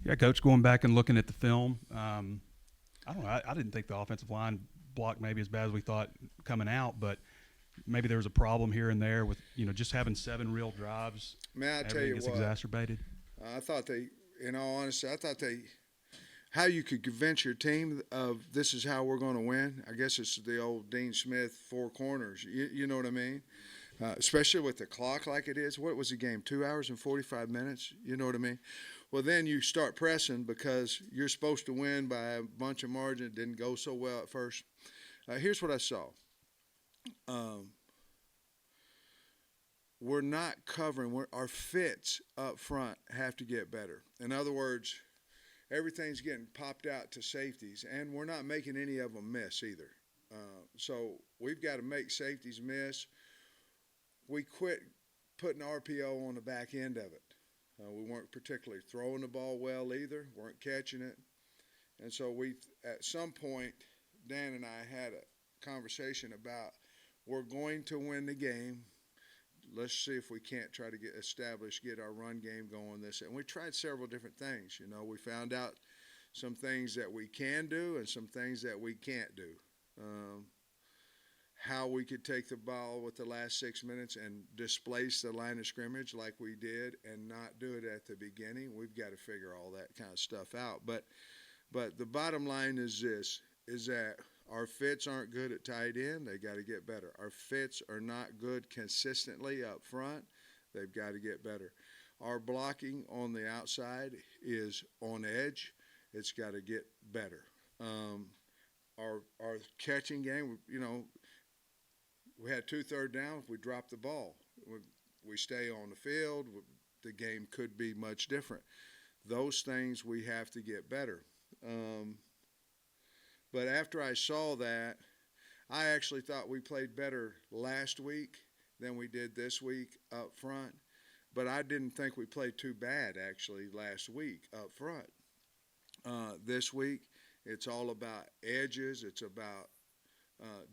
Yeah, Coach, going back and looking at the film, I don't know. I didn't think the offensive line blocked maybe as bad as we thought coming out, but maybe there was a problem here and there with just having 7 real drives. Man, I tell Everything you gets what, exacerbated. I thought in all honesty, how you could convince your team of this is how we're going to win. I guess it's the old Dean Smith 4 corners. You know what I mean? Especially with the clock like it is. What was the game? 2 hours and 45 minutes. You know what I mean? Well, then you start pressing because you're supposed to win by a bunch of margin. It didn't go so well at first. Here's what I saw. We're not covering. Our fits up front have to get better. In other words, everything's getting popped out to safeties, and we're not making any of them miss either. So we've got to make safeties miss. We quit putting RPO on the back end of it. We weren't particularly throwing the ball well either, weren't catching it. And so at some point, Dan and I had a conversation about we're going to win the game. Let's see if we can't try to get our run game going. And we tried several different things. We found out some things that we can do and some things that we can't do. How we could take the ball with the last 6 minutes and displace the line of scrimmage like we did and not do it at the beginning. We've got to figure all that kind of stuff out. But the bottom line is this, is that our fits aren't good at tight end. They got to get better. Our fits are not good consistently up front. They've got to get better. Our blocking on the outside is on edge. It's got to get better. Our catching game, we had 2 third downs. We dropped the ball. We stay on the field. The game could be much different. Those things we have to get better. But after I saw that, I actually thought we played better last week than we did this week up front. But I didn't think we played too bad, actually, last week up front. This week, it's all about edges. It's about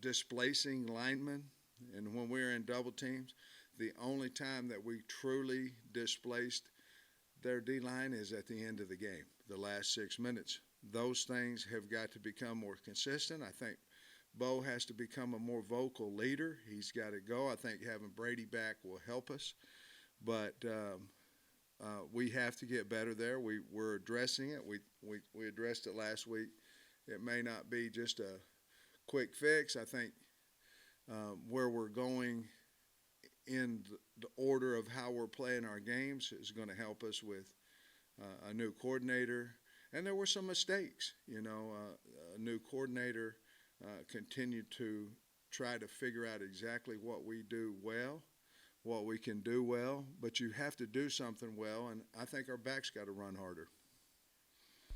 displacing linemen. And when we're in double teams, the only time that we truly displaced their D-line is at the end of the game, the last 6 minutes. Those things have got to become more consistent. I think Bo has to become a more vocal leader. He's got to go. I think having Brady back will help us. But we have to get better there. We're addressing it. We addressed it last week. It may not be just a quick fix. I think where we're going in the order of how we're playing our games is going to help us with a new coordinator. And there were some mistakes. A new coordinator continued to try to figure out exactly what we do well, what we can do well, but you have to do something well, and I think our backs got to run harder.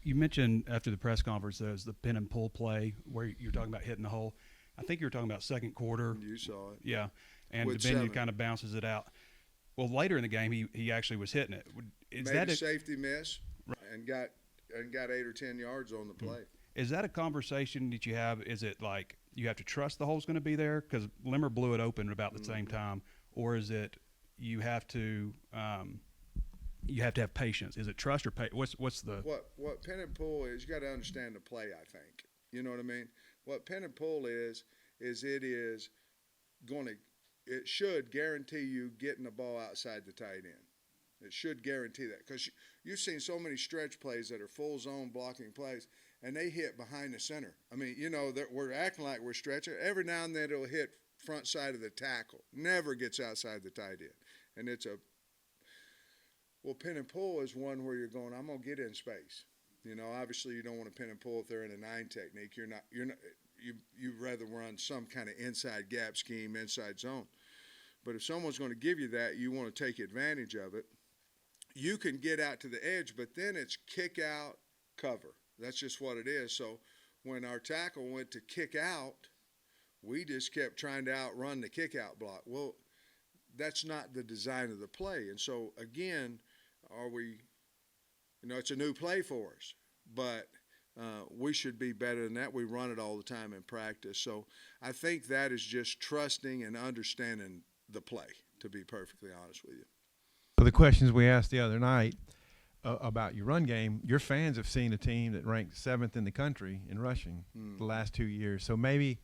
You mentioned after the press conference there's the pin and pull play where you're talking about hitting the hole. I think you were talking about second quarter. You saw it. Yeah, and With DeBinion 7. kind of bounces it out. Well, later in the game, he actually was hitting it. Is Made that a safety miss and got 8 or 10 yards on the play. Is that a conversation that you have? Is it like you have to trust the hole's going to be there because Limmer blew it open at about the same time, or is it you have to have patience? Is it trust or patience? What's the what pin and pull is? You got to understand the play. I think you know what I mean. What pin and pull is it should guarantee you getting the ball outside the tight end. It should guarantee that because you've seen so many stretch plays that are full zone blocking plays, and they hit behind the center. I mean, that we're acting like we're stretching. Every now and then it'll hit front side of the tackle. Never gets outside the tight end. And pin and pull is one where you're going, I'm going to get in space. Obviously you don't want to pin and pull if they're in a 9 technique. You'd rather run some kind of inside gap scheme, inside zone. But if someone's going to give you that, you want to take advantage of it. You can get out to the edge, but then it's kick out, cover. That's just what it is. So when our tackle went to kick out, we just kept trying to outrun the kick out block. Well, that's not the design of the play. And so, again, it's a new play for us. But we should be better than that. We run it all the time in practice. So I think that is just trusting and understanding the play, to be perfectly honest with you. For the questions we asked the other night, about your run game, your fans have seen a team that ranked 7th in the country in rushing the last 2 years. So maybe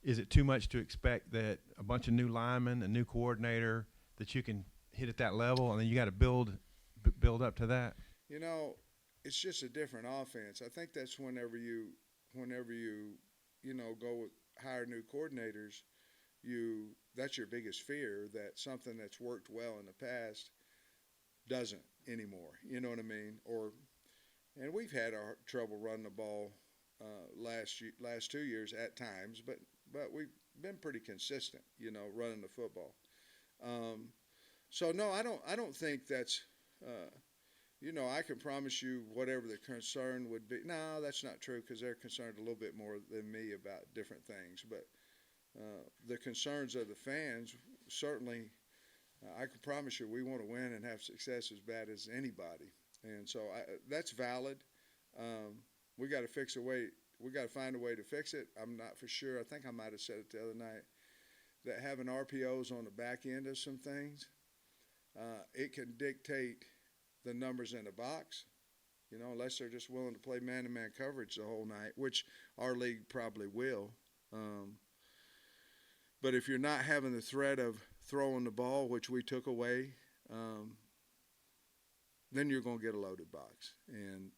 is it too much to expect that a bunch of new linemen, a new coordinator, that you can hit at that level, and then you got to build up to that? You know, it's just a different offense. I think that's whenever you go with hire new coordinators, that's your biggest fear, that something that's worked well in the past doesn't anymore. You know what I mean? And we've had our trouble running the ball last 2 years at times, but we've been pretty consistent, running the football. So no, I don't think that's I can promise you whatever the concern would be. No, that's not true, because they're concerned a little bit more than me about different things. But the concerns of the fans, certainly, I can promise you we want to win and have success as bad as anybody. And so that's valid. We got to fix a way. We got to find a way to fix it. I'm not for sure. I think I might have said it the other night, that having RPOs on the back end of some things, it can dictate the numbers in the box, unless they're just willing to play man-to-man coverage the whole night, which our league probably will. But if you're not having the threat of throwing the ball, which we took away, then you're going to get a loaded box, and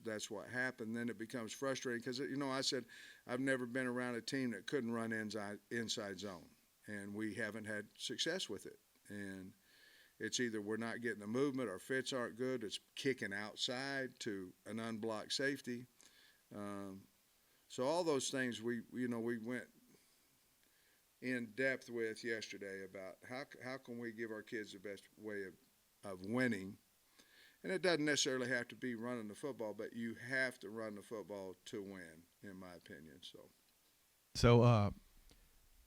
that's what happened. Then it becomes frustrating because I said I've never been around a team that couldn't run inside zone, and we haven't had success with it. And it's either we're not getting the movement, our fits aren't good, it's kicking outside to an unblocked safety. So all those things we went in depth with yesterday about how can we give our kids the best way of winning. And it doesn't necessarily have to be running the football, but you have to run the football to win, in my opinion. So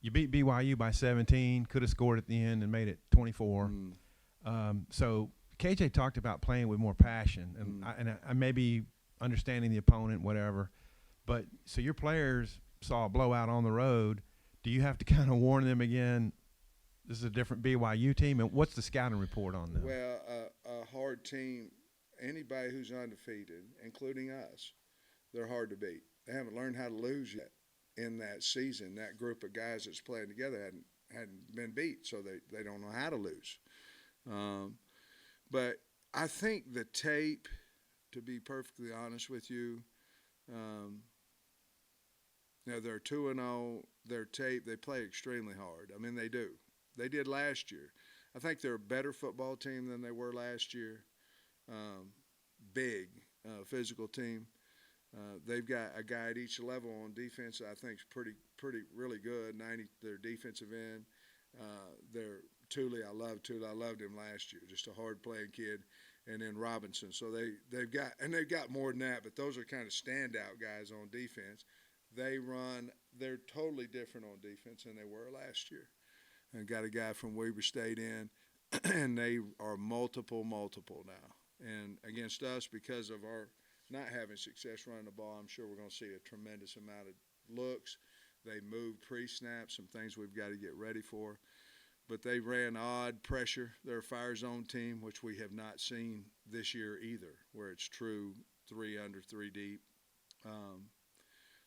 you beat BYU by 17, could have scored at the end and made it 24. So KJ talked about playing with more passion, and I may be understanding the opponent, whatever. But so your players saw a blowout on the road. Do you have to kind of warn them again, this is a different BYU team? And what's the scouting report on them? Well, a hard team, anybody who's undefeated, including us, they're hard to beat. They haven't learned how to lose yet in that season. That group of guys that's playing together hadn't been beat, so they don't know how to lose. But I think the tape, to be perfectly honest with you, they're 2-0. Their tape, they play extremely hard. I mean, they do. They did last year. I think they're a better football team than they were last year. Big, physical team. They've got a guy at each level on defense that I think is really good. Their defensive end. They're Thule. I loved him last year. Just a hard-playing kid. And then Robinson. So they've got more than that, but those are kind of standout guys on defense. They're totally different on defense than they were last year. And got a guy from Weber State in, and they are multiple now. And against us, because of our not having success running the ball, I'm sure we're going to see a tremendous amount of looks. They moved pre-snap, some things we've got to get ready for. But they ran odd pressure. They're a fire zone team, which we have not seen this year either, where it's true 3 under, 3 deep.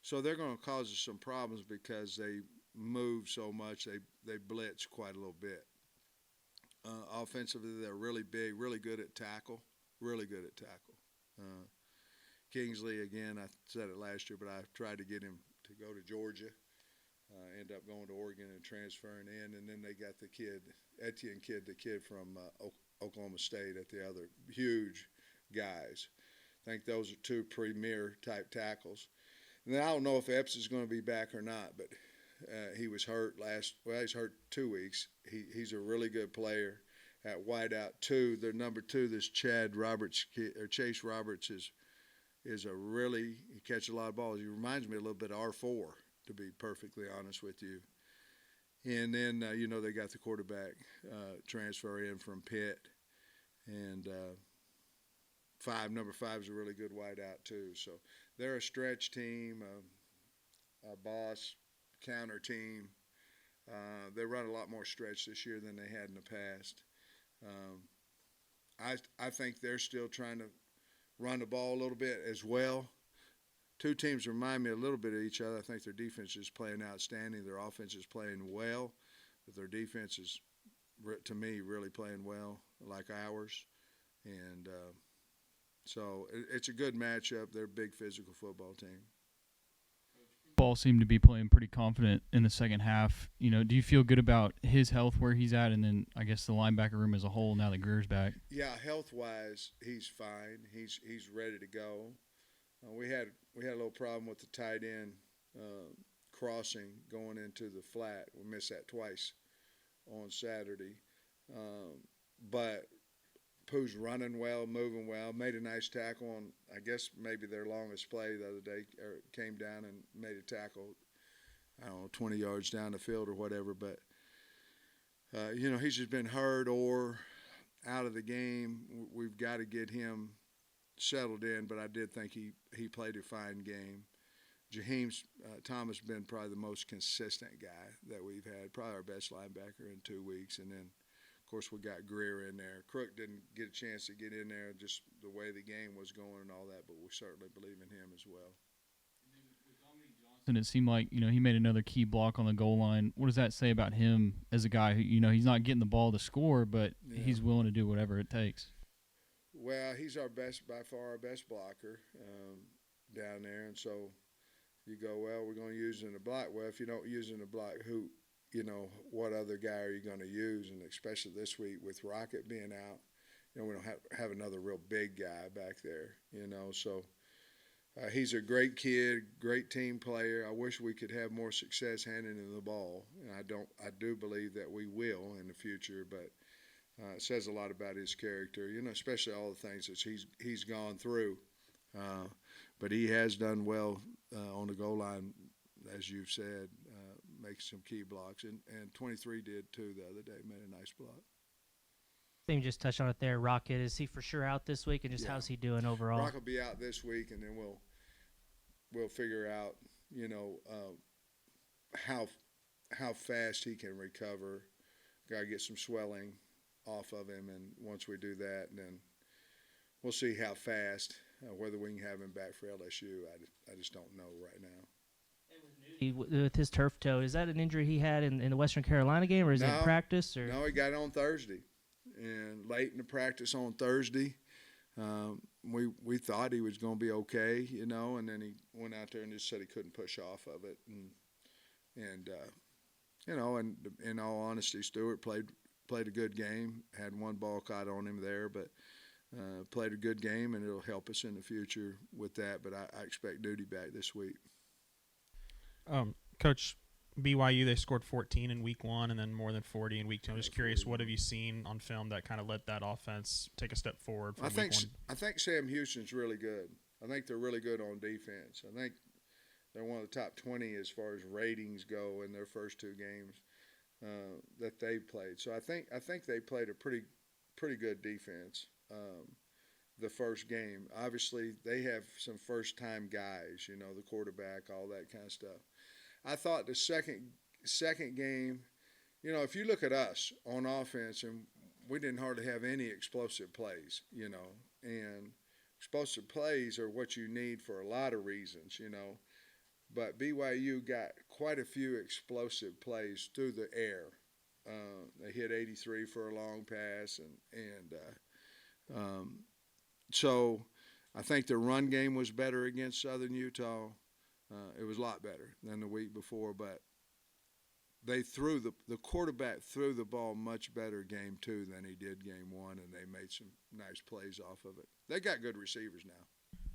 So they're going to cause us some problems because they move so much. They blitz quite a little bit. Offensively, they're really big, really good at tackle. Kingsley, again, I said it last year, but I tried to get him to go to Georgia. End up going to Oregon and transferring in, and then they got the kid, Etienne the kid from Oklahoma State at the other. Huge guys. I think those are 2 premier type tackles. And then I don't know if Epps is going to be back or not, but he was hurt he's hurt 2 weeks. He's a really good player at wideout 2. Their number 2, this Chase Roberts is a really, he catches a lot of balls. He reminds me a little bit of R4, to be perfectly honest with you. And then, they got the quarterback transfer in from Pitt. And number 5 is a really good wideout too. So they're a stretch team, a boss counter team. They run a lot more stretch this year than they had in the past. I think they're still trying to run the ball a little bit as well. Two teams remind me a little bit of each other. I think their defense is playing outstanding. Their offense is playing well, but their defense is, to me, really playing well, like ours. And so it's a good matchup. They're a big physical football team. Ball seemed to be playing pretty confident in the second half. Do you feel good about his health where he's at, and then I guess the linebacker room as a whole now that Greer's back? Yeah, health-wise, he's fine. He's ready to go. We had a little problem with the tight end crossing going into the flat. We missed that twice on Saturday, but Pooh's running well, moving well, made a nice tackle on, I guess, maybe their longest play the other day, or came down and made a tackle, 20 yards down the field or whatever. But, he's just been hurt or out of the game. We've got to get him settled in, but I did think he played a fine game. Jaheim Thomas has been probably the most consistent guy that we've had, probably our best linebacker in 2 weeks. And then, of course, we got Greer in there. Crook didn't get a chance to get in there, just the way the game was going and all that, but we certainly believe in him as well. And it seemed like, he made another key block on the goal line. What does that say about him as a guy who, he's not getting the ball to score, but he's willing to do whatever it takes? Well, he's by far our best blocker down there. And so you go, well, we're going to use him in the block. Well, if you don't use him in the block, what other guy are you going to use? And especially this week with Rocket being out, we don't have another real big guy back there, So he's a great kid, great team player. I wish we could have more success handing him the ball, and I do believe that we will in the future. But it says a lot about his character, especially all the things that he's gone through. But he has done well on the goal line, as you've said. Make some key blocks, and 23 did too the other day, made a nice block. Same, just touch on it there. Rocket, is he for sure out this week, and just how's he doing overall? Rocket will be out this week, and then we'll figure out, how fast he can recover. Got to get some swelling off of him, and once we do that, then we'll see how fast, whether we can have him back for LSU. I just don't know right now. With his turf toe, is that an injury he had in the Western Carolina game, or is it in practice? Or? No, he got it on Thursday, and late in the practice on Thursday. We thought he was going to be okay, and then he went out there and just said he couldn't push off of it, and in all honesty, Stewart played a good game. Had one ball caught on him there, but played a good game, and it'll help us in the future with that. But I expect Duty back this week. Coach, BYU, they scored 14 in week 1 and then more than 40 in week 2. I'm just curious, what have you seen on film that kind of let that offense take a step forward from week 1? I think Sam Houston's really good. I think they're really good on defense. I think they're one of the top 20 as far as ratings go in their first 2 games that they've played. So I think they played a pretty good defense the first game. Obviously, they have some first-time guys, the quarterback, all that kind of stuff. I thought the second game, if you look at us on offense, and we didn't hardly have any explosive plays, and explosive plays are what you need for a lot of reasons, But BYU got quite a few explosive plays through the air. They hit 83 for a long pass, and so I think the run game was better against Southern Utah. It was a lot better than the week before, but they threw the quarterback threw the ball much better game 2 than he did game 1, and they made some nice plays off of it. They got good receivers now.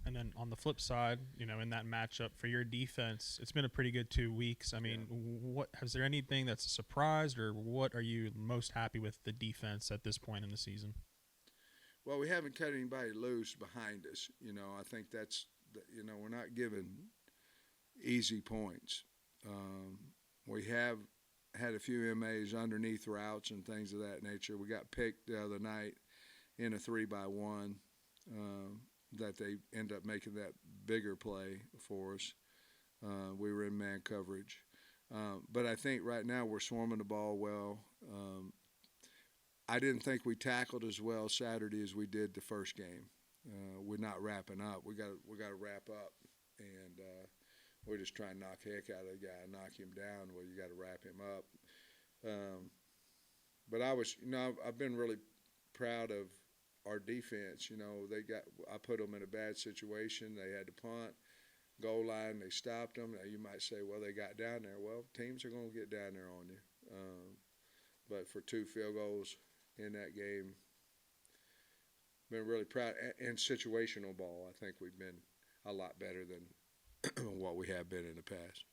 And then on the flip side, in that matchup for your defense, it's been a pretty good 2 weeks. I mean, what has there anything that's surprised, or what are you most happy with the defense at this point in the season? Well, we haven't cut anybody loose behind us. I think that's, we're not giving easy points. We have had a few MAs underneath routes and things of that nature. We got picked the other night in a 3-by-1 that they end up making that bigger play for us. We were in man coverage. But I think right now we're swarming the ball well. I didn't think we tackled as well Saturday as we did the first game. We're not wrapping up. We got to wrap up, and we're just trying to knock the heck out of the guy, knock him down. Well, you got to wrap him up. But I've been really proud of our defense. I put them in a bad situation. They had to punt, goal line. They stopped them. Now you might say, well, they got down there. Well, teams are going to get down there on you. But for 2 field goals in that game, been really proud. And situational ball, I think we've been a lot better than what we have been in the past.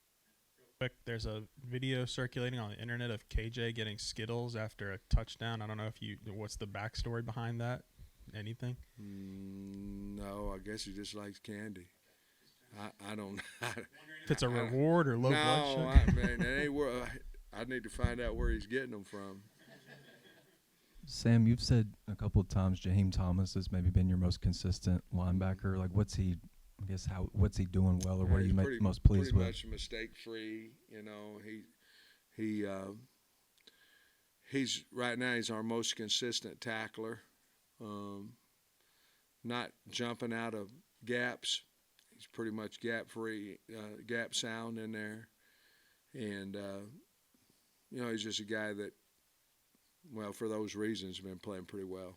Quick, there's a video circulating on the internet of KJ getting Skittles after a touchdown. I don't know what's the backstory behind that? Anything? No, I guess he just likes candy. I don't know. If it's a reward or low blood No, sugar. I need to find out where he's getting them from. Sam, you've said a couple of times Jaheim Thomas has maybe been your most consistent linebacker. Like, what's he doing well, or what are you most pleased with? Pretty much mistake-free. He's right now he's our most consistent tackler. Not jumping out of gaps. He's pretty much gap-free, gap sound in there, and he's just a guy that, well, for those reasons, been playing pretty well.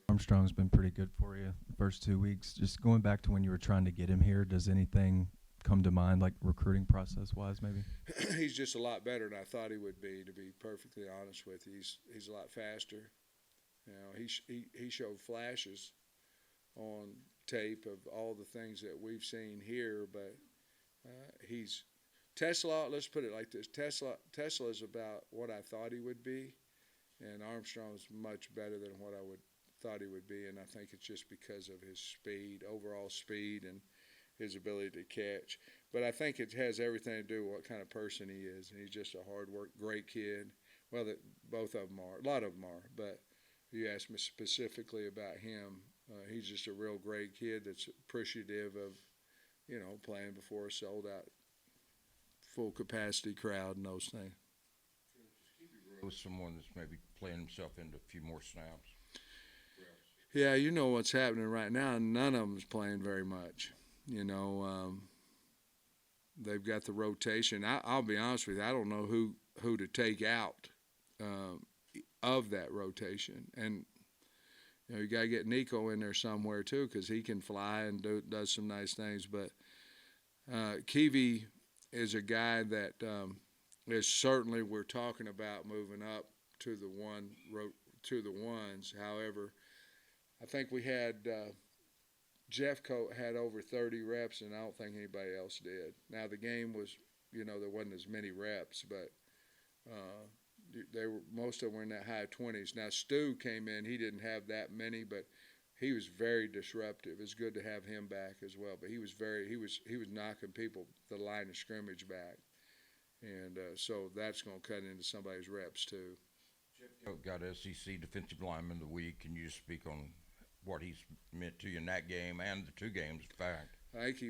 Armstrong's been pretty good for you the first 2 weeks. Just going back to when you were trying to get him here, does anything come to mind, like recruiting process-wise, maybe? He's just a lot better than I thought he would be, to be perfectly honest with you. He's a lot faster. He showed flashes on tape of all the things that we've seen here, but he's Tesla. Let's put it like this: Tesla is about what I thought he would be, and Armstrong's much better than what I thought he would be, and I think it's just because of his speed, overall speed, and his ability to catch. But I think it has everything to do with what kind of person he is, and he's just a hard work, great kid. Well, both of them are. A lot of them are, but you asked me specifically about him. He's just a real great kid that's appreciative of, playing before a sold-out, full-capacity crowd and those things. With someone that's maybe playing himself into a few more snaps. Yeah, you know what's happening right now. None of them is playing very much. They've got the rotation. I'll be honest with you. I don't know who to take out of that rotation. And, you got to get Nico in there somewhere too, because he can fly and does some nice things. But Kiwi is a guy that is certainly we're talking about moving up to the ones. However, I think we had Jeff Coat had over 30 reps, and I don't think anybody else did. Now the game was, there wasn't as many reps, but most of them were in that high 20s. Now Stu came in; he didn't have that many, but he was very disruptive. It's good to have him back as well. But he was knocking people the line of scrimmage back, and so that's going to cut into somebody's reps too. Jeff got SEC Defensive Lineman of the Week. Can you just speak on what he's meant to you in that game and the 2 games, in fact? I think he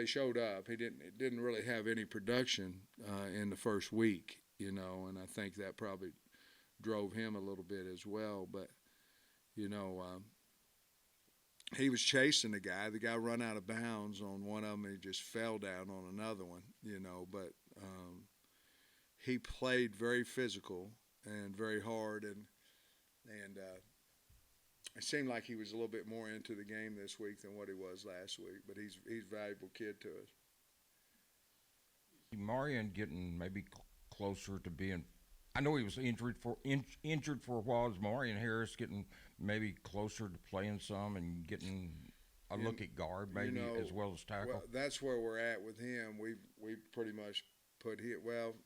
showed up. He didn't really have any production in the first week, and I think that probably drove him a little bit as well. But, he was chasing the guy. The guy run out of bounds on one of them, and he just fell down on another one, But he played very physical and very hard, and it seemed like he was a little bit more into the game this week than what he was last week. But he's a valuable kid to us. Marion getting maybe closer to being. I know he was injured for a while. Is Marion Harris getting maybe closer to playing some and getting a look at guard maybe as well as tackle? Well, that's where we're at with him. We've pretty much put him. Well,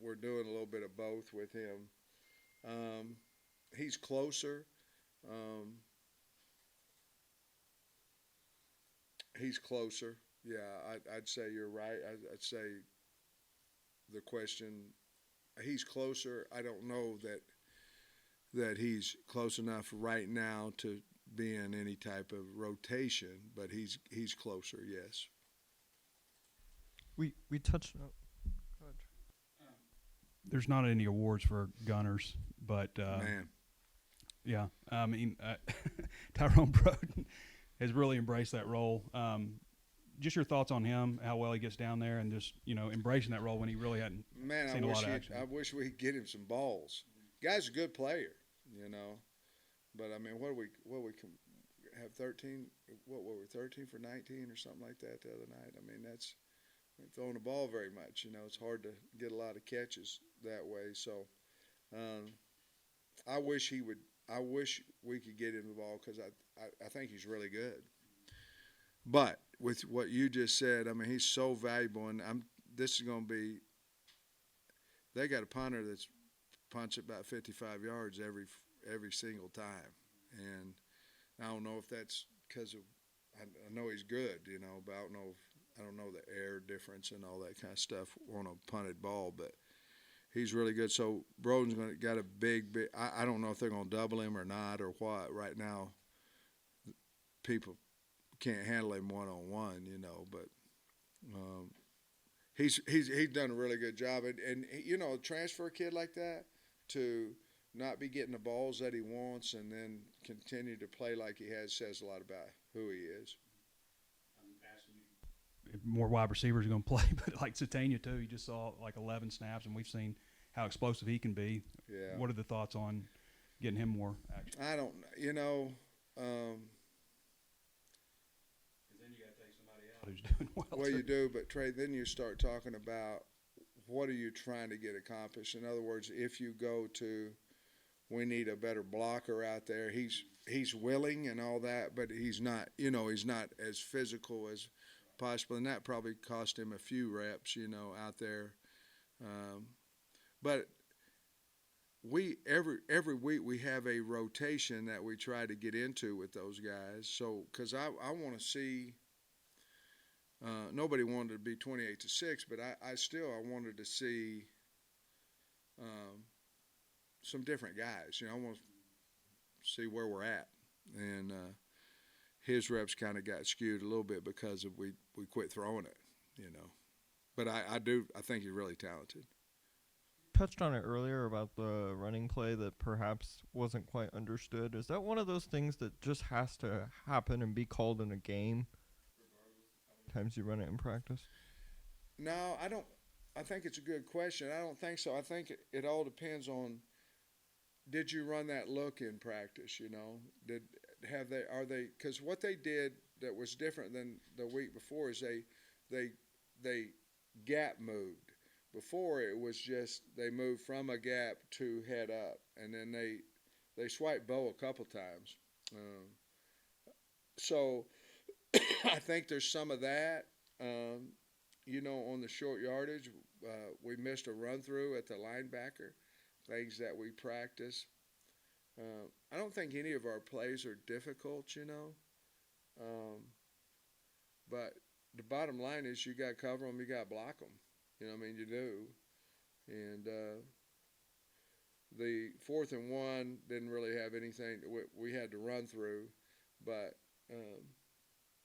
we're doing a little bit of both with him. He's closer. He's closer. Yeah, I'd say you're right. I'd say the question. He's closer. I don't know that he's close enough right now to be in any type of rotation, but he's closer. Yes. We touched. there's not any awards for gunners, but Man, yeah, I mean, Tyrone Broden has really embraced that role. Just your thoughts on him, how well he gets down there, and just embracing that role when he really hadn't seen a lot of action. I wish we could get him some balls. Guy's a good player, but I mean, what we can have 13? What were we 13 for 19 or something like that the other night? I mean, that's throwing the ball very much. It's hard to get a lot of catches that way. So, I wish we could get him the ball because I think he's really good. But with what you just said, I mean, he's so valuable, and this is going to be. They got a punter that's punched about 55 yards every single time, and I don't know if that's because of. I know he's good, but I don't know the air difference and all that kind of stuff on a punted ball, but he's really good. So Broden's got a big. I don't know if they're going to double him or not or what. Right now, people can't handle him one-on-one, but he's done a really good job. And a transfer kid like that to not be getting the balls that he wants and then continue to play like he has says a lot about who he is. More wide receivers are going to play, but like Satania too, he just saw like 11 snaps, and we've seen how explosive he can be. Yeah. What are the thoughts on getting him more action? I don't, Then you got to take somebody out who's doing well. well, too. you do, but Trey, then you start talking about what are you trying to get accomplished. In other words, if you go to, we need a better blocker out there. He's willing and all that, but he's not. He's not as physical as possible, and that probably cost him a few reps. Out there, but every week we have a rotation that we try to get into with those guys. So, because I want to see. Nobody wanted to be 28-6, but I wanted to see some different guys. I want to see where we're at, and his reps kind of got skewed a little bit because of we quit throwing it. But I think he's really talented. Touched on it earlier about the running play that perhaps wasn't quite understood. Is that one of those things that just has to happen and be called in a game? Times you run it in practice? No, I don't. I think it's a good question. I don't think so. I think it all depends on. Did you run that look in practice? Are they? Because what they did that was different than the week before is they gap moved. Before it was just they moved from a gap to head up, and then they swiped Bo a couple times. So I think there's some of that. On the short yardage, we missed a run through at the linebacker, things that we practice. I don't think any of our plays are difficult, but the bottom line is you got to cover them, you got to block them. You do. And the 4th and 1 didn't really have anything. We had to run through, but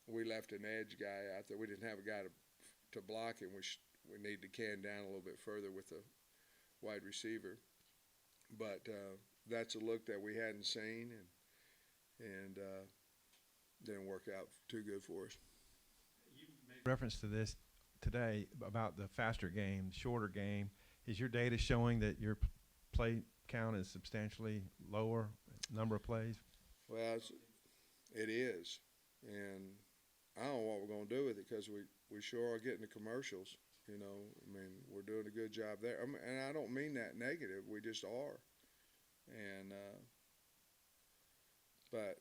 we left an edge guy out there. We didn't have a guy to block him. We need to can down a little bit further with the wide receiver. But that's a look that we hadn't seen, and didn't work out too good for us. You made reference to this today about the faster game, shorter game. Is your data showing that your play count is substantially lower, number of plays? Well, it is, and I don't know what we're going to do with it because we sure are getting the commercials. We're doing a good job there. And I don't mean that negative. We just are. And but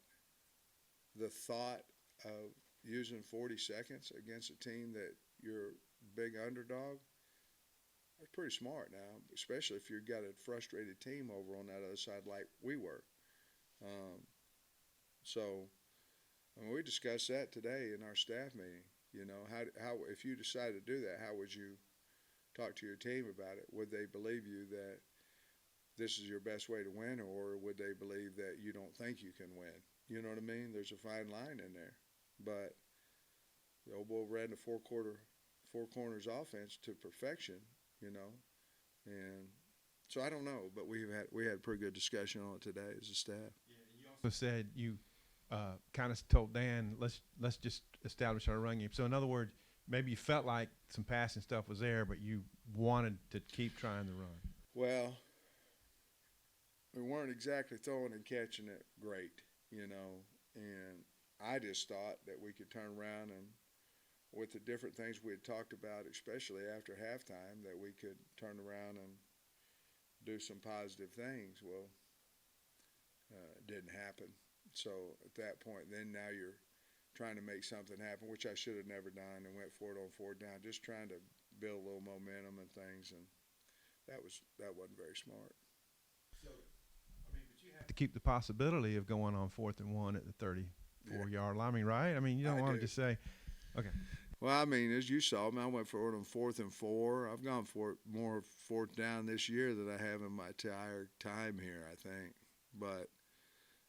the thought of using 40 seconds against a team that you're a big underdog, that's pretty smart now, especially if you've got a frustrated team over on that other side like we were. We discussed that today in our staff meeting. How if you decide to do that, how would you talk to your team about it? Would they believe you that this is your best way to win, or would they believe that you don't think you can win? You know what I mean? There's a fine line in there. But the old boy ran the four corners offense to perfection, and So I don't know, but we had a pretty good discussion on it today as a staff. Also said you kind of told Dan, let's just establish our run game. So in other words, maybe you felt like some passing stuff was there, but you wanted to keep trying to run. Well, we weren't exactly throwing and catching it great, you know, and I just thought that we could turn around and with the different things we had talked about, especially after halftime, that we could turn around and do some positive things. Well, it didn't happen. So at that point, then now you're trying to make something happen, which I should have never done, and went for it on fourth down, just trying to build a little momentum and things, and that wasn't very smart. So, I mean, but you have to keep the possibility of going on 4th and 1 at the 34-yard line, right? I mean, you don't want to just say, okay. Well, I mean, as you saw, I went for it on 4th and 4. I've gone for it more fourth down this year than I have in my entire time here, I think.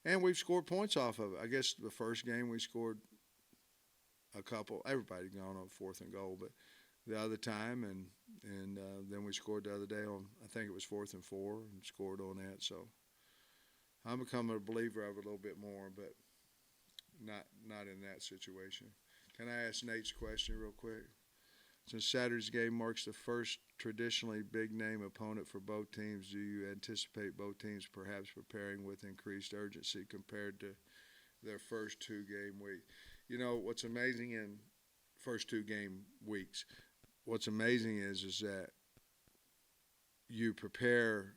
And we've scored points off of it. I guess the first game we scored a couple. Everybody gone on 4th and goal, but the other time, and then we scored the other day on, I think it was 4th and 4, and scored on that. So I'm becoming a believer of it a little bit more, but not in that situation. Can I ask Nate's question real quick? Since Saturday's game marks the first traditionally big-name opponent for both teams, do you anticipate both teams perhaps preparing with increased urgency compared to their first 2-game week? You know, what's amazing in first 2-game weeks, what's amazing is that you prepare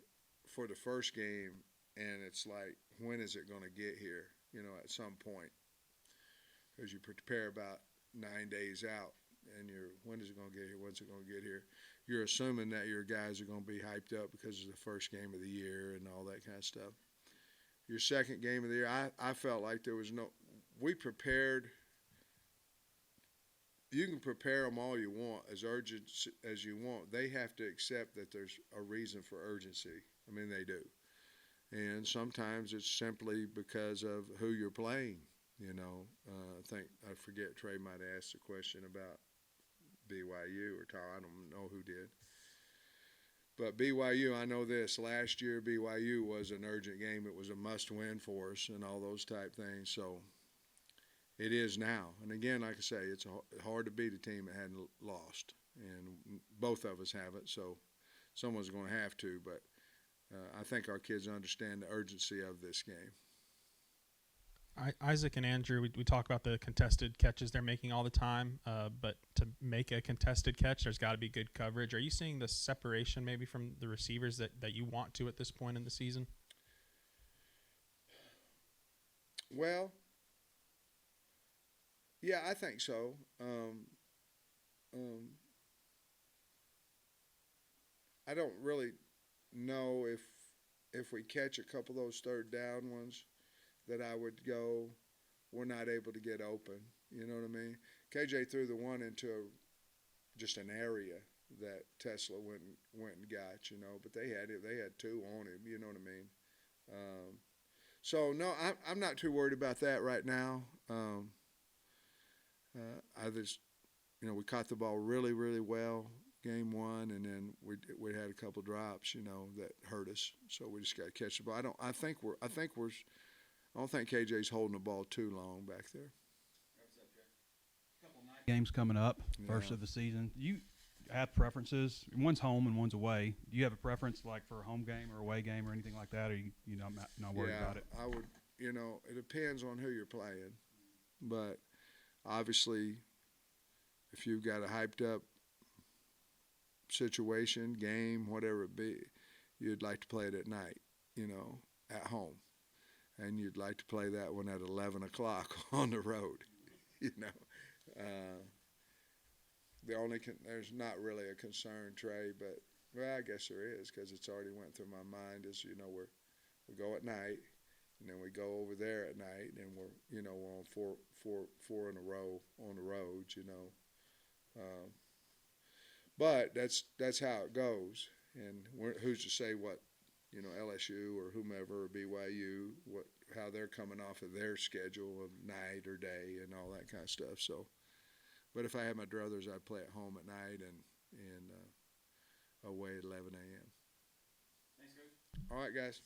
for the first game, and it's like, when is it going to get here, you know, at some point? Because you prepare about 9 days out, and when is it going to get here? When's it going to get here? You're assuming that your guys are going to be hyped up because it's the first game of the year and all that kind of stuff. Your second game of the year, I felt like there was no – we prepared – you can prepare them all you want, as urgent as you want. They have to accept that there's a reason for urgency. I mean, they do. And sometimes it's simply because of who you're playing. You know, I forget, Trey might have asked a question about BYU or Tyler, I don't know who did. But BYU, I know this, last year BYU was an urgent game. It was a must-win for us and all those type things. So it is now. And again, like I say, it's hard to beat a team that hadn't lost. And both of us haven't, so someone's going to have to. But I think our kids understand the urgency of this game. Isaac and Andrew, we talk about the contested catches they're making all the time, but to make a contested catch, there's got to be good coverage. Are you seeing the separation maybe from the receivers that you want to at this point in the season? Well, yeah, I think so. I don't really know if we catch a couple of those third down ones that I would go, we're not able to get open. You know what I mean? KJ threw the one into just an area that Tesla went and got, you know, but they had it. They had two on him, you know what I mean? So, no, I'm not too worried about that right now. I just, you know, we caught the ball really, really well game one, and then we had a couple drops, you know, that hurt us. So we just got to catch the ball. I don't think KJ's holding the ball too long back there. Games coming up, first Yeah. of the season. You have preferences? One's home and one's away. Do you have a preference, like for a home game or away game or anything like that? Or you know, not worried about it? I would. You know, it depends on who you're playing, but obviously, if you've got a hyped up situation, game, whatever it be, you'd like to play it at night. You know, at home. And you'd like to play that one at 11 o'clock on the road, you know. There's not really a concern, Trey, but, well, I guess there is because it's already went through my mind is, you know, we go at night, and then we go over there at night, and we're on four in a row on the road, you know. But that's how it goes, and who's to say what, you know, LSU or whomever or BYU, how they're coming off of their schedule of night or day and all that kind of stuff. So, but if I had my druthers, I'd play at home at night and away at 11 a.m. All right, guys.